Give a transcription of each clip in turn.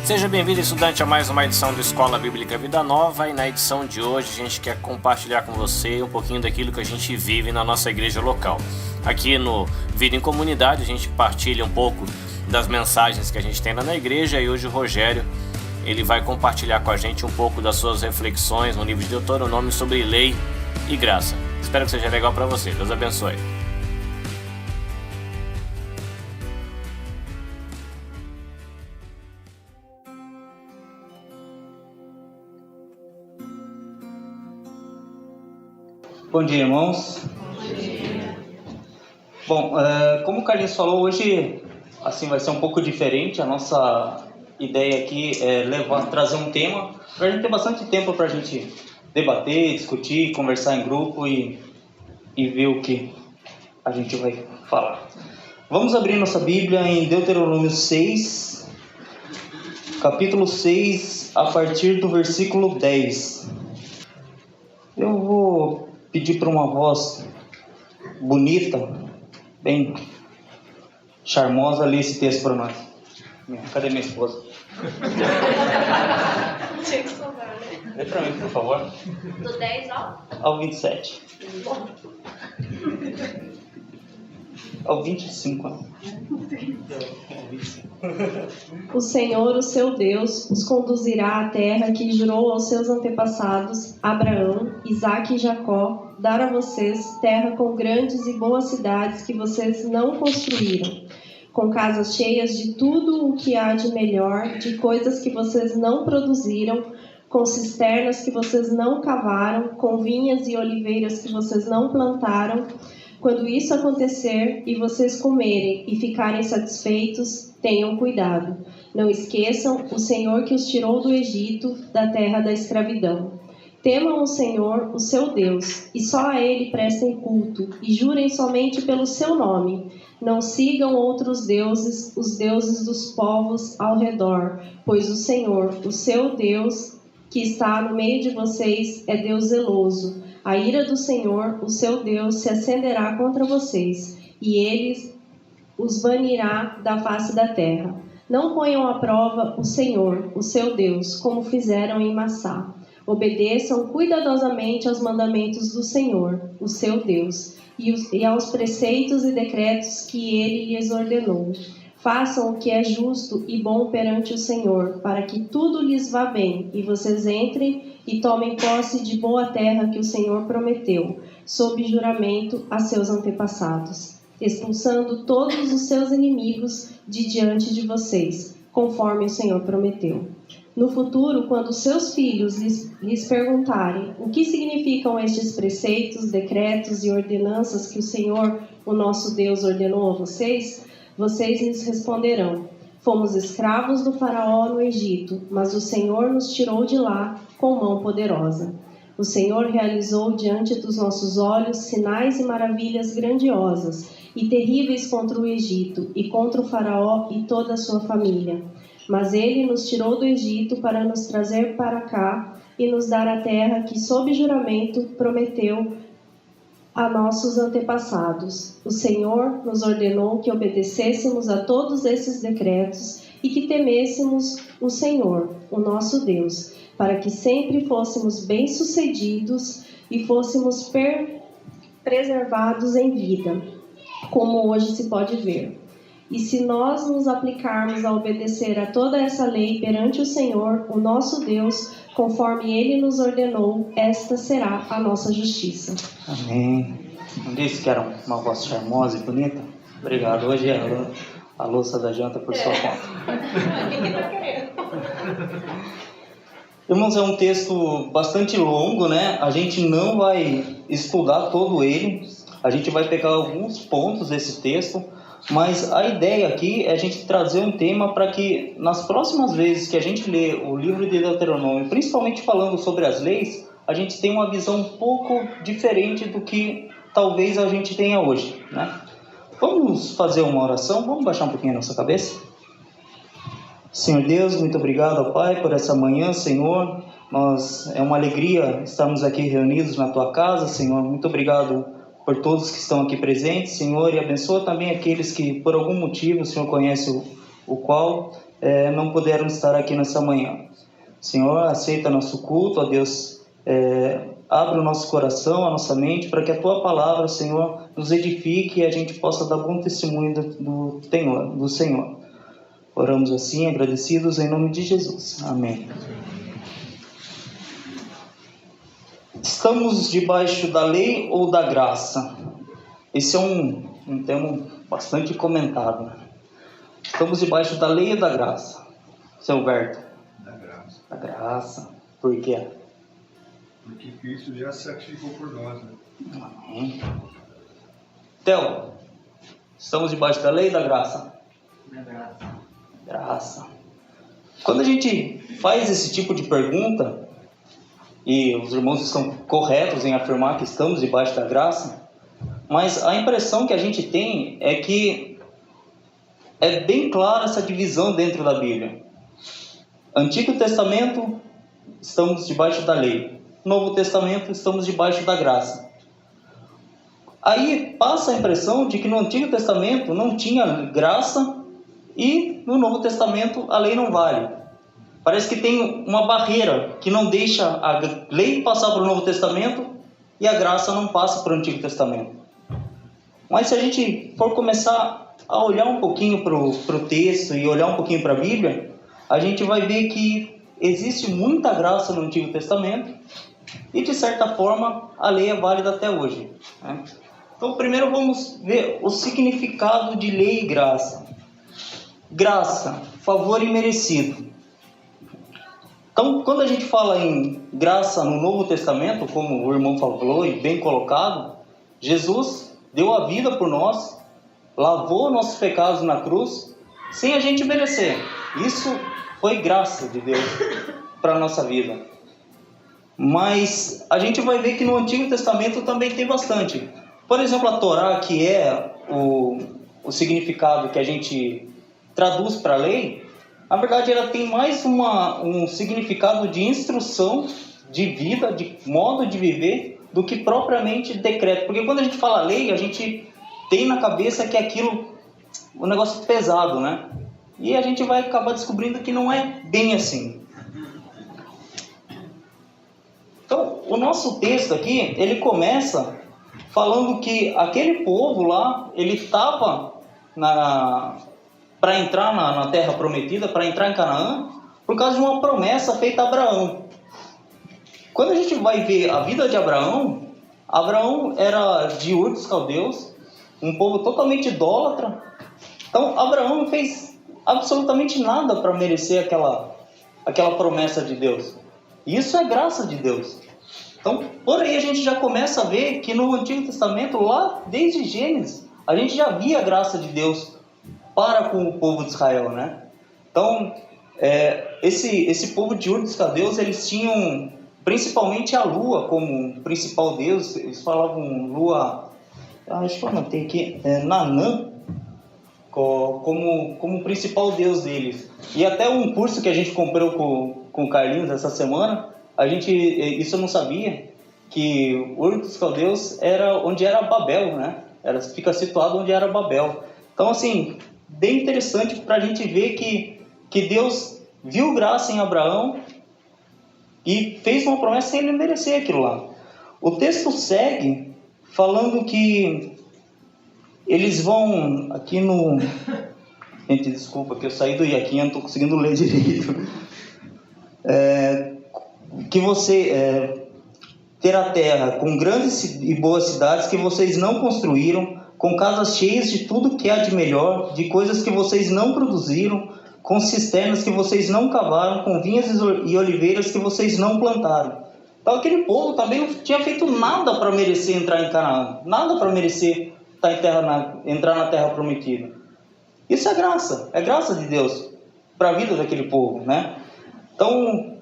Seja bem-vindo, estudante, a mais uma edição do Escola Bíblica Vida Nova. E na edição de hoje a gente quer compartilhar com você um pouquinho daquilo que a gente vive na nossa igreja local. Aqui no Vida em Comunidade a gente partilha um pouco das mensagens que a gente tem lá na igreja. E hoje o Rogério ele vai compartilhar com a gente um pouco das suas reflexões no livro de Deuteronômio sobre lei e graça. Espero que seja legal para você. Deus abençoe. Bom dia, irmãos. Bom dia. Bom, como o Carlinhos falou, hoje assim vai ser um pouco diferente. A nossa ideia aqui é trazer um tema para a gente ter bastante tempo para a gente debater, discutir, conversar em grupo e ver o que a gente vai falar. Vamos abrir nossa Bíblia em Deuteronômio 6, capítulo 6, a partir do versículo 10. Eu vou pedir para uma voz bonita, bem charmosa, ler esse texto para nós. Cadê minha esposa? Tinha que sobrar, né? Lê para mim, por favor. Do 10 ao 27. Ao 25, né? O Senhor, o seu Deus, os conduzirá à terra que jurou aos seus antepassados, Abraão, Isaque e Jacó, dar a vocês terra com grandes e boas cidades que vocês não construíram, com casas cheias de tudo o que há de melhor, de coisas que vocês não produziram, com cisternas que vocês não cavaram, com vinhas e oliveiras que vocês não plantaram. Quando isso acontecer e vocês comerem e ficarem satisfeitos, tenham cuidado. Não esqueçam o Senhor que os tirou do Egito, da terra da escravidão. Temam o Senhor, o seu Deus, e só a Ele prestem culto, e jurem somente pelo seu nome. Não sigam outros deuses, os deuses dos povos ao redor, pois o Senhor, o seu Deus, que está no meio de vocês, é Deus zeloso. A ira do Senhor, o seu Deus, se acenderá contra vocês, e Ele os banirá da face da terra. Não ponham à prova o Senhor, o seu Deus, como fizeram em Massá. Obedeçam cuidadosamente aos mandamentos do Senhor, o seu Deus, e aos preceitos e decretos que Ele lhes ordenou. Façam o que é justo e bom perante o Senhor, para que tudo lhes vá bem, e vocês entrem e tomem posse de boa terra que o Senhor prometeu, sob juramento a seus antepassados, expulsando todos os seus inimigos de diante de vocês, conforme o Senhor prometeu. No futuro, quando seus filhos lhes perguntarem o que significam estes preceitos, decretos e ordenanças que o Senhor, o nosso Deus, ordenou a vocês, vocês lhes responderão: fomos escravos do faraó no Egito, mas o Senhor nos tirou de lá com mão poderosa. O Senhor realizou diante dos nossos olhos sinais e maravilhas grandiosas e terríveis contra o Egito e contra o faraó e toda a sua família. Mas ele nos tirou do Egito para nos trazer para cá e nos dar a terra que, sob juramento, prometeu a nossos antepassados. O Senhor nos ordenou que obedecêssemos a todos esses decretos e que temêssemos o Senhor, o nosso Deus, para que sempre fôssemos bem-sucedidos e fôssemos preservados em vida, como hoje se pode ver. E se nós nos aplicarmos a obedecer a toda essa lei perante o Senhor, o nosso Deus, conforme Ele nos ordenou, esta será a nossa justiça. Amém. Não disse que era uma voz charmosa e bonita? Obrigado. Hoje é a louça da janta por sua conta. Ninguém tá querendo. Irmãos, é um texto bastante longo, né? A gente não vai estudar todo ele. A gente vai pegar alguns pontos desse texto. Mas a ideia aqui é a gente trazer um tema para que nas próximas vezes que a gente lê o livro de Deuteronômio, principalmente falando sobre as leis, a gente tenha uma visão um pouco diferente do que talvez a gente tenha hoje, né? Vamos fazer uma oração? Vamos baixar um pouquinho a nossa cabeça? Senhor Deus, muito obrigado, Pai, por essa manhã, Senhor. É uma alegria estarmos aqui reunidos na Tua casa, Senhor. Muito obrigado por todos que estão aqui presentes, Senhor, e abençoa também aqueles que, por algum motivo, o Senhor conhece o qual, não puderam estar aqui nessa manhã. Senhor, aceita nosso culto, ó Deus, abre o nosso coração, a nossa mente, para que a Tua palavra, Senhor, nos edifique e a gente possa dar bom testemunho do Senhor. Oramos assim, agradecidos, em nome de Jesus. Amém. Estamos debaixo da lei ou da graça? Esse é um tema bastante comentado. Estamos debaixo da lei ou da graça? Seu Alberto? Da graça. Da graça. Por quê? Porque Cristo já se sacrificou por nós, né? Amém. Theo, estamos debaixo da lei ou da graça? Da graça. Graça. Quando a gente faz esse tipo de pergunta, e os irmãos estão corretos em afirmar que estamos debaixo da graça, mas a impressão que a gente tem é que é bem clara essa divisão dentro da Bíblia. Antigo Testamento, estamos debaixo da lei. Novo Testamento, estamos debaixo da graça. Aí passa a impressão de que no Antigo Testamento não tinha graça e no Novo Testamento a lei não vale. Parece que tem uma barreira que não deixa a lei passar para o Novo Testamento e a graça não passa para o Antigo Testamento. Mas se a gente for começar a olhar um pouquinho para o texto e olhar um pouquinho para a Bíblia, a gente vai ver que existe muita graça no Antigo Testamento e, de certa forma, a lei é válida até hoje, né? Então, primeiro vamos ver o significado de lei e graça. Graça, favor imerecido. Então, quando a gente fala em graça no Novo Testamento, como o irmão falou e bem colocado, Jesus deu a vida por nós, lavou nossos pecados na cruz, sem a gente merecer. Isso foi graça de Deus para a nossa vida. Mas a gente vai ver que no Antigo Testamento também tem bastante. Por exemplo, a Torá, que é o significado que a gente traduz para a lei, na verdade ela tem mais um significado de instrução, de vida, de modo de viver, do que propriamente decreto. Porque quando a gente fala lei, a gente tem na cabeça que é aquilo, um negócio pesado, né? E a gente vai acabar descobrindo que não é bem assim. Então, o nosso texto aqui, ele começa falando que aquele povo lá, ele estava para entrar na terra prometida, para entrar em Canaã, por causa de uma promessa feita a Abraão. Quando a gente vai ver a vida de Abraão, Abraão era de Ur dos Caldeus, um povo totalmente idólatra. Então, Abraão não fez absolutamente nada para merecer aquela promessa de Deus. Isso é graça de Deus. Então, por aí a gente já começa a ver que no Antigo Testamento, lá desde Gênesis, a gente já via a graça de Deus para com o povo de Israel, né? Então, esse povo de Ur dos Caldeus, eles tinham principalmente a lua como principal deus. Eles falavam lua, acho que eu anotei aqui, Nanã, como principal deus deles. E até um curso que a gente comprou com o Carlinhos essa semana, isso eu não sabia, que Ur dos Caldeus era onde era Babel, né? Fica situado onde era Babel. Então, assim, bem interessante para a gente ver que Deus viu graça em Abraão e fez uma promessa sem ele merecer aquilo lá. O texto segue falando que eles vão aqui no... Gente, desculpa que eu saí do Iaquinha, não estou conseguindo ler direito. Que você ter a terra com grandes e boas cidades que vocês não construíram, com casas cheias de tudo que há de melhor, de coisas que vocês não produziram, com cisternas que vocês não cavaram, com vinhas e oliveiras que vocês não plantaram. Então aquele povo também não tinha feito nada para merecer entrar em Canaã, nada para merecer entrar na terra prometida. Isso é graça de Deus para a vida daquele povo, né? Então,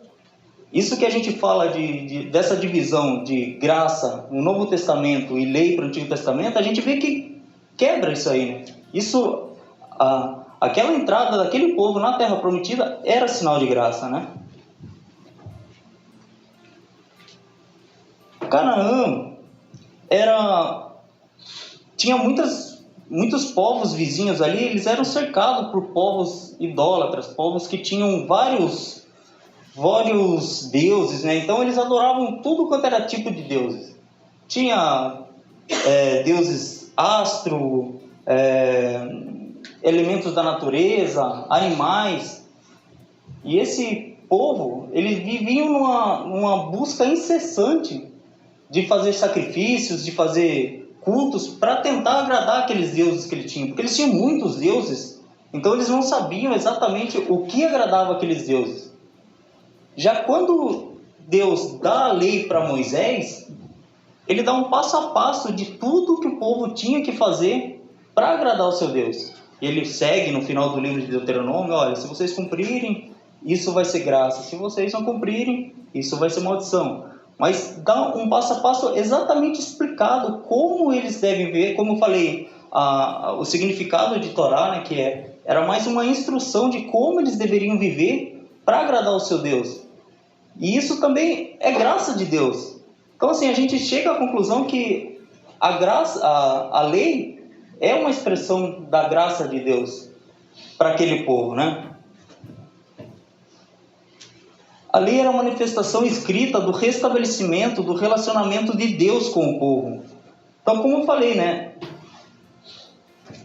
isso que a gente fala dessa divisão de graça no Novo Testamento e lei para o Antigo Testamento, a gente vê que quebra isso aí, né? Aquela entrada daquele povo na Terra Prometida era sinal de graça, né? Canaã tinha muitos povos vizinhos ali, eles eram cercados por povos idólatras, povos que tinham vários deuses, né? Então eles adoravam tudo quanto era tipo de deuses. Tinha deuses astro, elementos da natureza, animais. E esse povo, eles viviam numa busca incessante de fazer sacrifícios, de fazer cultos, para tentar agradar aqueles deuses que eles tinham. Porque eles tinham muitos deuses, então eles não sabiam exatamente o que agradava aqueles deuses. Já quando Deus dá a lei para Moisés, ele dá um passo a passo de tudo que o povo tinha que fazer para agradar o seu Deus. Ele segue no final do livro de Deuteronômio: olha, se vocês cumprirem, isso vai ser graça. Se vocês não cumprirem, isso vai ser maldição. Mas dá um passo a passo exatamente explicado como eles devem ver. Como eu falei, o significado de Torá, né, que era mais uma instrução de como eles deveriam viver para agradar o seu Deus. E isso também é graça de Deus. Então, assim, a gente chega à conclusão que a lei é uma expressão da graça de Deus para aquele povo, né? A lei era a manifestação escrita do restabelecimento do relacionamento de Deus com o povo. Então, como eu falei, né?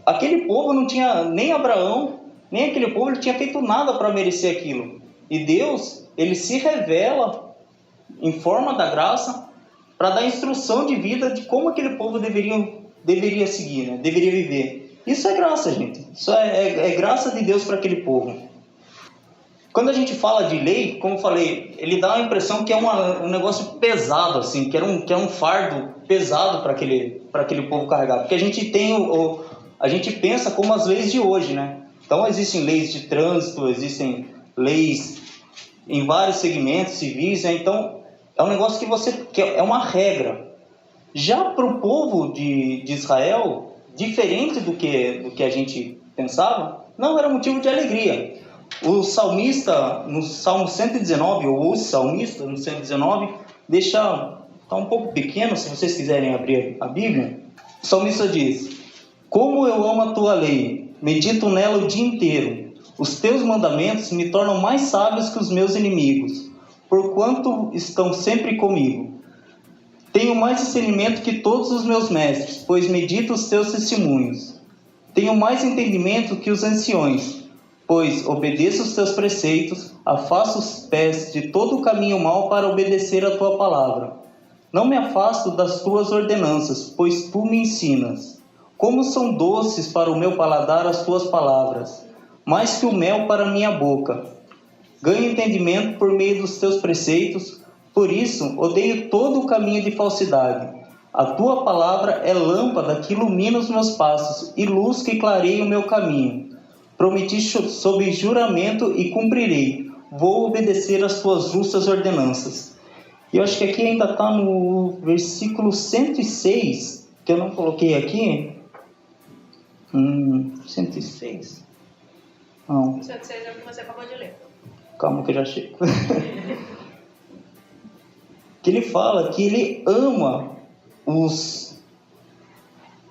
Aquele povo não tinha, nem Abraão, nem aquele povo, ele tinha feito nada para merecer aquilo. E Deus, ele se revela em forma da graça para dar instrução de vida de como aquele povo deveria seguir, né? Deveria viver. Isso é graça, gente. Isso é graça de Deus para aquele povo. Quando a gente fala de lei, como eu falei, ele dá a impressão que é um negócio pesado, assim, que é um fardo pesado para aquele povo carregar. Porque a gente a gente pensa como as leis de hoje, né? Então existem leis de trânsito, existem leis em vários segmentos civis, né? Então é um negócio que é uma regra. Já para o povo de Israel, diferente do que a gente pensava, não era motivo de alegria. O salmista, no Salmo 119, ou os salmistas, no 119, está um pouco pequeno, se vocês quiserem abrir a Bíblia. O salmista diz: como eu amo a tua lei, medito nela o dia inteiro. Os teus mandamentos me tornam mais sábios que os meus inimigos, porquanto estão sempre comigo. Tenho mais discernimento que todos os meus mestres, pois medito os teus testemunhos. Tenho mais entendimento que os anciões, pois obedeço os teus preceitos, afasto os pés de todo o caminho mau para obedecer a tua palavra. Não me afasto das tuas ordenanças, pois tu me ensinas. Como são doces para o meu paladar as tuas palavras, mais que o mel para a minha boca. Ganho entendimento por meio dos teus preceitos, por isso odeio todo o caminho de falsidade. A tua palavra é lâmpada que ilumina os meus passos e luz que clareia o meu caminho. Prometi sob juramento e cumprirei. Vou obedecer às tuas justas ordenanças. E eu acho que aqui ainda está no versículo 106, que eu não coloquei aqui. 106? Não. 106 é o que você acabou de ler. Calma que eu já chego. Que ele fala que ele ama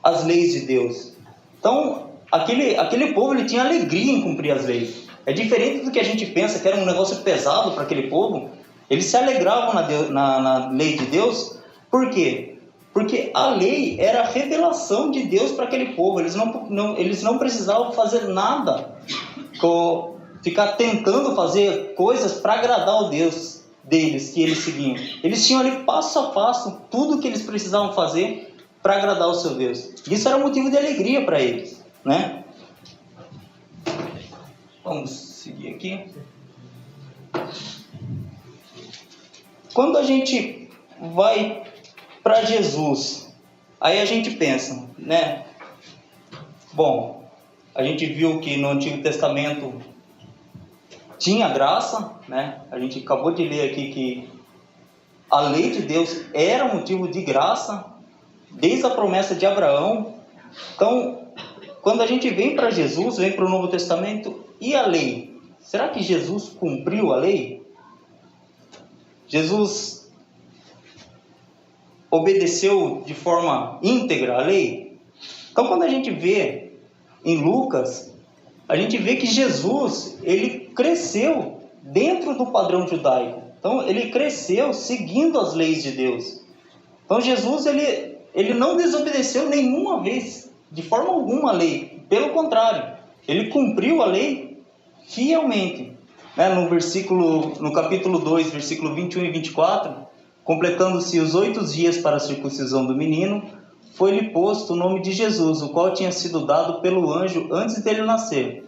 as leis de Deus. Então, aquele povo, ele tinha alegria em cumprir as leis. É diferente do que a gente pensa que era um negócio pesado para aquele povo. Eles se alegravam na lei de Deus. Por quê? Porque a lei era a revelação de Deus para aquele povo. Eles não precisavam fazer nada, ficar tentando fazer coisas para agradar o Deus deles, que eles seguiam. Eles tinham ali passo a passo tudo que eles precisavam fazer para agradar o seu Deus. Isso era motivo de alegria para eles, né? Vamos seguir aqui. Quando a gente vai para Jesus, aí a gente pensa, né? Bom, a gente viu que no Antigo Testamento tinha graça, né? A gente acabou de ler aqui que a lei de Deus era motivo de graça, desde a promessa de Abraão. Então, quando a gente vem para Jesus, vem para o Novo Testamento, e a lei? Será que Jesus cumpriu a lei? Jesus obedeceu de forma íntegra a lei? Então, quando a gente vê em Lucas, a gente vê que Jesus, ele cresceu dentro do padrão judaico. Então, ele cresceu seguindo as leis de Deus. Então, Jesus, ele não desobedeceu nenhuma vez, de forma alguma, a lei. Pelo contrário, ele cumpriu a lei fielmente. No capítulo 2, versículo 21 e 24, completando-se os 8 dias para a circuncisão do menino, foi-lhe posto o nome de Jesus, o qual tinha sido dado pelo anjo antes dele nascer.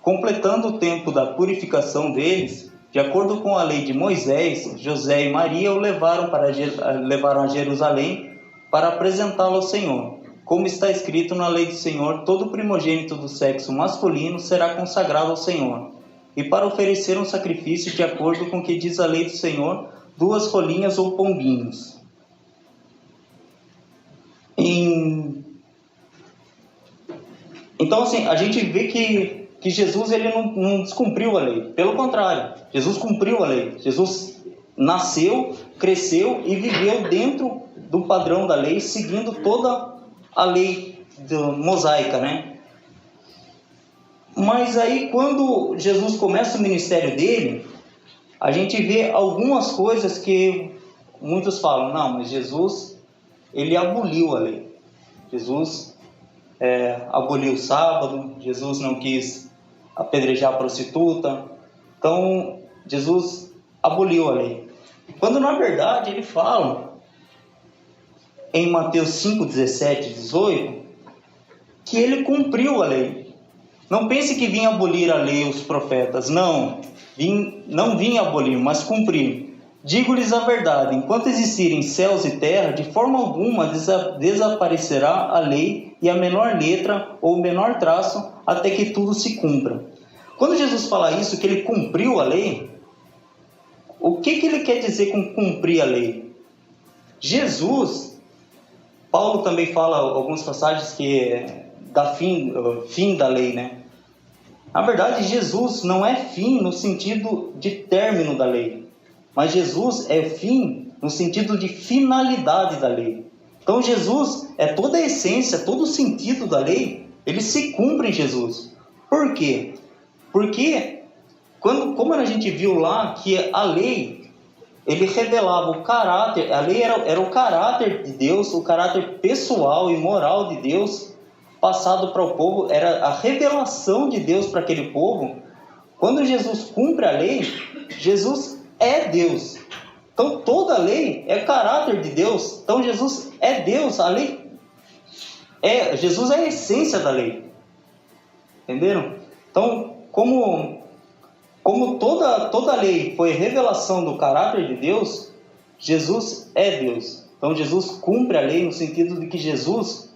Completando o tempo da purificação deles, de acordo com a lei de Moisés, José e Maria o levaram a Jerusalém para apresentá-lo ao Senhor. Como está escrito na lei do Senhor, todo primogênito do sexo masculino será consagrado ao Senhor. E para oferecer um sacrifício de acordo com o que diz a lei do Senhor, 2 rolinhas ou pombinhos. Então, assim, a gente vê que Jesus ele não descumpriu a lei. Pelo contrário, Jesus cumpriu a lei. Jesus nasceu, cresceu e viveu dentro do padrão da lei, seguindo toda a lei mosaica, né? Mas aí, quando Jesus começa o ministério dele, a gente vê algumas coisas que muitos falam, não, mas Jesus, ele aboliu a lei. Jesus aboliu o sábado, Jesus não quis apedrejar a prostituta. Então, Jesus aboliu a lei. Quando, na verdade, ele fala, em Mateus 5, 17 e 18, que ele cumpriu a lei. Não pense que vinha abolir a lei os profetas. Não vinha abolir, mas cumprir. Digo-lhes a verdade, enquanto existirem céus e terra, de forma alguma desaparecerá a lei e a menor letra ou o menor traço, até que tudo se cumpra. Quando Jesus fala isso, que ele cumpriu a lei, o que ele quer dizer com cumprir a lei? Jesus, Paulo também fala algumas passagens que dá fim da lei, né? Na verdade, Jesus não é fim no sentido de término da lei, mas Jesus é fim no sentido de finalidade da lei. Então, Jesus é toda a essência, todo o sentido da lei, ele se cumpre em Jesus. Por quê? Porque, como a gente viu lá, que a lei, ele revelava o caráter, a lei era o caráter de Deus, o caráter pessoal e moral de Deus, passado para o povo, era a revelação de Deus para aquele povo. Quando Jesus cumpre a lei, Jesus é Deus. Então toda a lei é caráter de Deus. Então Jesus é Deus, a lei Jesus é a essência da lei. Entenderam? Então, como toda a lei foi revelação do caráter de Deus, Jesus é Deus. Então Jesus cumpre a lei no sentido de que Jesus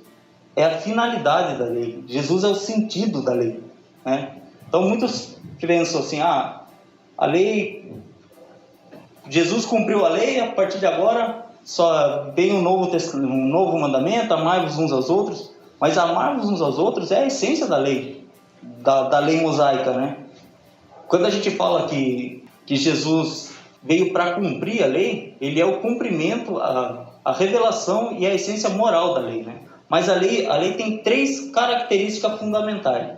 é a finalidade da lei. Jesus é o sentido da lei, né? Então muitos pensam assim, a lei, Jesus cumpriu a lei, a partir de agora só vem um novo mandamento, amai-vos uns aos outros. Mas amar-vos uns aos outros é a essência da lei, da lei mosaica, né? Quando a gente fala que Jesus veio para cumprir a lei, ele é o cumprimento, a revelação e a essência moral da lei, né? Mas a lei tem 3 características fundamentais: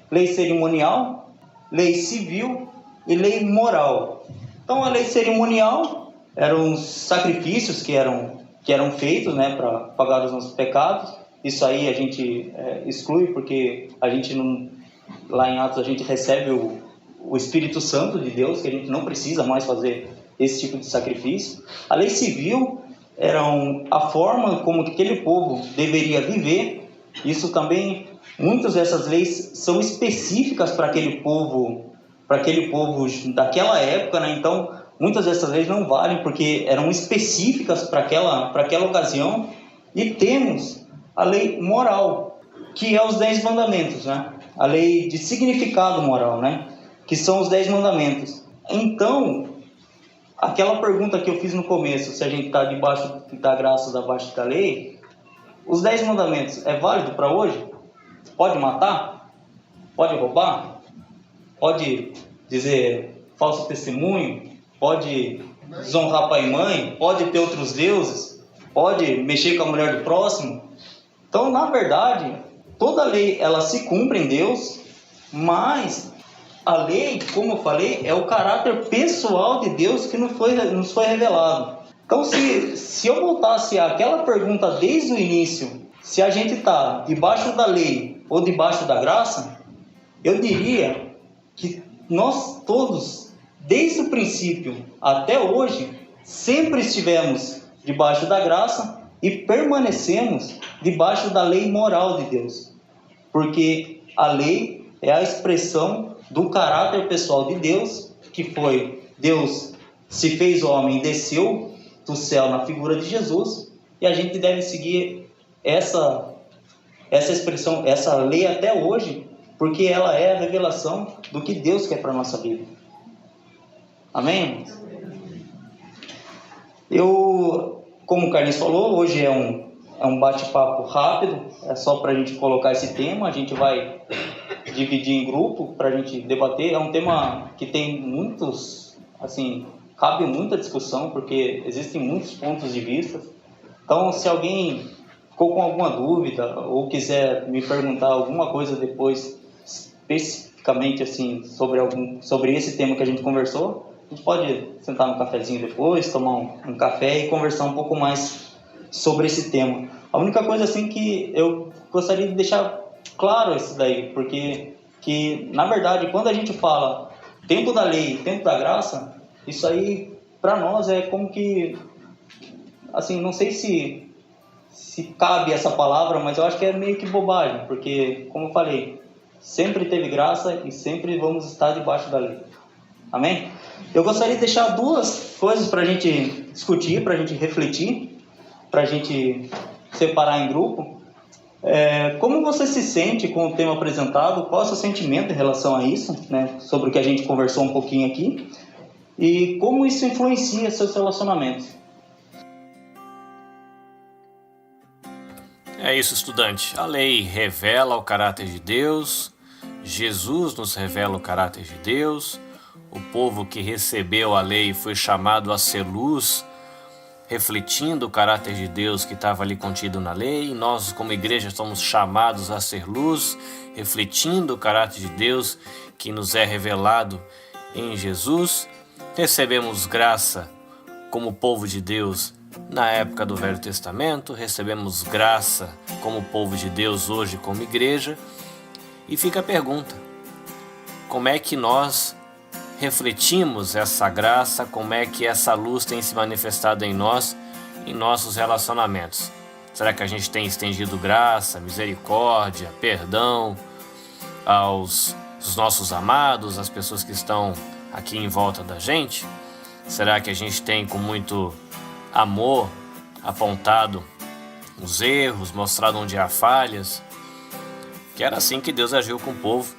lei cerimonial, lei civil e lei moral. Então, a lei cerimonial eram os sacrifícios que eram feitos, né, para pagar os nossos pecados. Isso aí a gente exclui, porque a gente não, lá em Atos a gente recebe o Espírito Santo de Deus, que a gente não precisa mais fazer esse tipo de sacrifício. A lei civil era a forma como aquele povo deveria viver. Isso também, muitas dessas leis são específicas para aquele povo daquela época, né? Então, muitas dessas leis não valem porque eram específicas para aquela ocasião. E temos a lei moral, que é os 10 mandamentos, né? A lei de significado moral, né? Que são os 10 mandamentos. Então, aquela pergunta que eu fiz no começo, se a gente está debaixo da graça, abaixo da lei, os 10 mandamentos é válido para hoje? Pode matar? Pode roubar? Pode dizer falso testemunho? Pode desonrar pai e mãe? Pode ter outros deuses? Pode mexer com a mulher do próximo? Então, na verdade, toda lei ela se cumpre em Deus, mas a lei, como eu falei, é o caráter pessoal de Deus que nos foi revelado. Então, se eu voltasse àquela pergunta desde o início, se a gente está debaixo da lei ou debaixo da graça, eu diria que nós todos, desde o princípio até hoje, sempre estivemos debaixo da graça e permanecemos debaixo da lei moral de Deus. Porque a lei é a expressão do caráter pessoal de Deus, que foi Deus se fez homem e desceu do céu na figura de Jesus, e a gente deve seguir essa expressão, essa lei até hoje, porque ela é a revelação do que Deus quer para a nossa vida. Amém? Como o Carlinhos falou, hoje é um bate-papo rápido, é só para a gente colocar esse tema, a gente vai dividir em grupo para a gente debater. É um tema que tem muitos, assim, cabe muita discussão, porque existem muitos pontos de vista. Então, se alguém ficou com alguma dúvida ou quiser me perguntar alguma coisa depois, especificamente assim, sobre esse tema que a gente conversou, a gente pode sentar no cafezinho depois, tomar um café e conversar um pouco mais sobre esse tema. A única coisa assim que eu gostaria de deixar claro isso daí, porque na verdade, quando a gente fala tempo da lei, tempo da graça, isso aí para nós é como que, assim, não sei se cabe essa palavra, mas eu acho que é meio que bobagem, porque, como eu falei, sempre teve graça e sempre vamos estar debaixo da lei. Amém? Eu gostaria de deixar duas coisas para a gente discutir, para a gente refletir, para a gente separar em grupo. Como você se sente com o tema apresentado? Qual é o seu sentimento em relação a isso, né? Sobre o que a gente conversou um pouquinho aqui? E como isso influencia seus relacionamentos? É isso, estudante. A lei revela o caráter de Deus, Jesus nos revela o caráter de Deus, o povo que recebeu a lei foi chamado a ser luz, refletindo o caráter de Deus que estava ali contido na lei, e nós, como igreja, somos chamados a ser luz, refletindo o caráter de Deus que nos é revelado em Jesus. Recebemos graça como povo de Deus na época do Velho Testamento, recebemos graça como povo de Deus hoje como igreja, e fica a pergunta: como é que nós refletimos essa graça, como é que essa luz tem se manifestado em nós, em nossos relacionamentos? Será que a gente tem estendido graça, misericórdia, perdão aos nossos amados, às pessoas que estão aqui em volta da gente? Será que a gente tem com muito amor apontado os erros, mostrado onde há falhas? Que era assim que Deus agiu com o povo.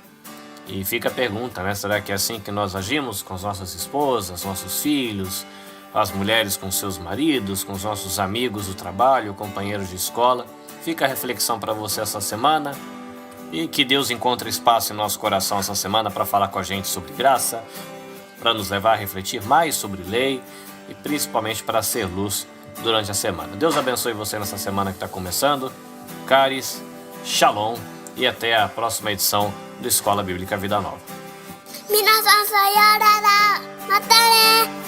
E fica a pergunta, né? Será que é assim que nós agimos com as nossas esposas, nossos filhos, as mulheres com seus maridos, com os nossos amigos do trabalho, companheiros de escola? Fica a reflexão para você essa semana, e que Deus encontre espaço em nosso coração essa semana para falar com a gente sobre graça, para nos levar a refletir mais sobre lei e principalmente para ser luz durante a semana. Deus abençoe você nessa semana que está começando. Caris, Shalom, e até a próxima edição do Escola Bíblica Vida Nova. 皆さんさようなら。またね。